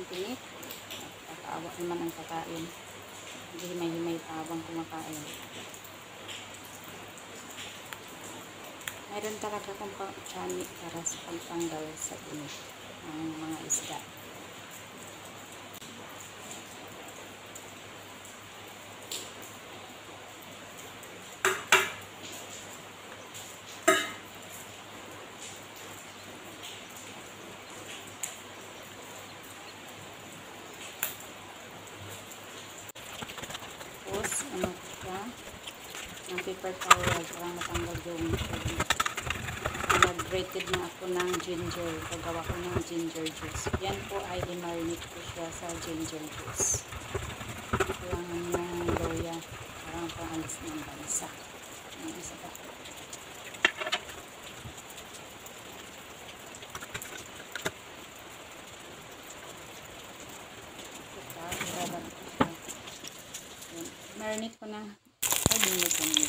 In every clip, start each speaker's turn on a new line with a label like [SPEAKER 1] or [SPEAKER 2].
[SPEAKER 1] aking tinik. Kakaawa naman ang kakain. Hindi himay-himay pa habang kumakain. Mayroon talaga akong pang-chani para sa pagtanggal sa init ng mga isda. Tapos, ano ko siya, ng paper towel para matanggal yung nag-grated na ako ng ginger. Pagawa ko ng ginger juice. Yan po ay i-marinate ko siya sa ginger juice. Kailangan yung loya parang pangalis ng bansa. Ang isa pa. Marinate ko na 5 minutes only.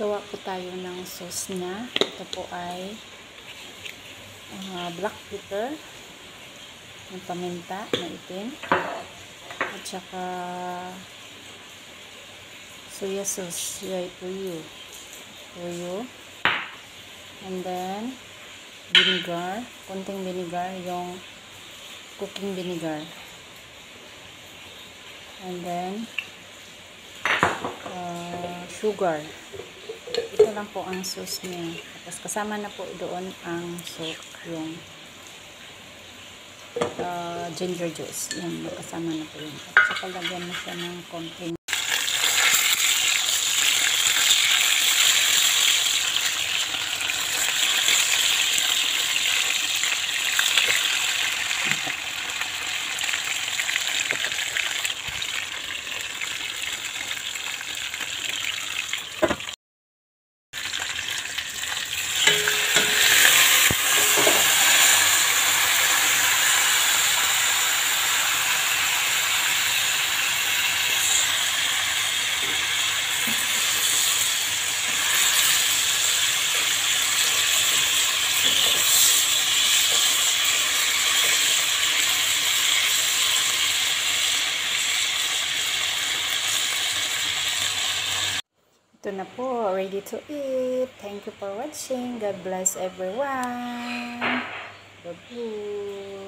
[SPEAKER 1] Gawa po tayo ng sauce na. Ito po ay black pepper, ng paminta na itim, at saka soya sauce, toyo, and then vinegar, konting vinegar, yung cooking vinegar, and then sugar. Ito lang po ang sauce niya. Tapos kasama na po doon ang yung ginger juice. Yan, kasama na po yun. At saka lagyan mo siya ng konting ito na po, ready to eat. Thank you for watching. God bless everyone. Bye-bye.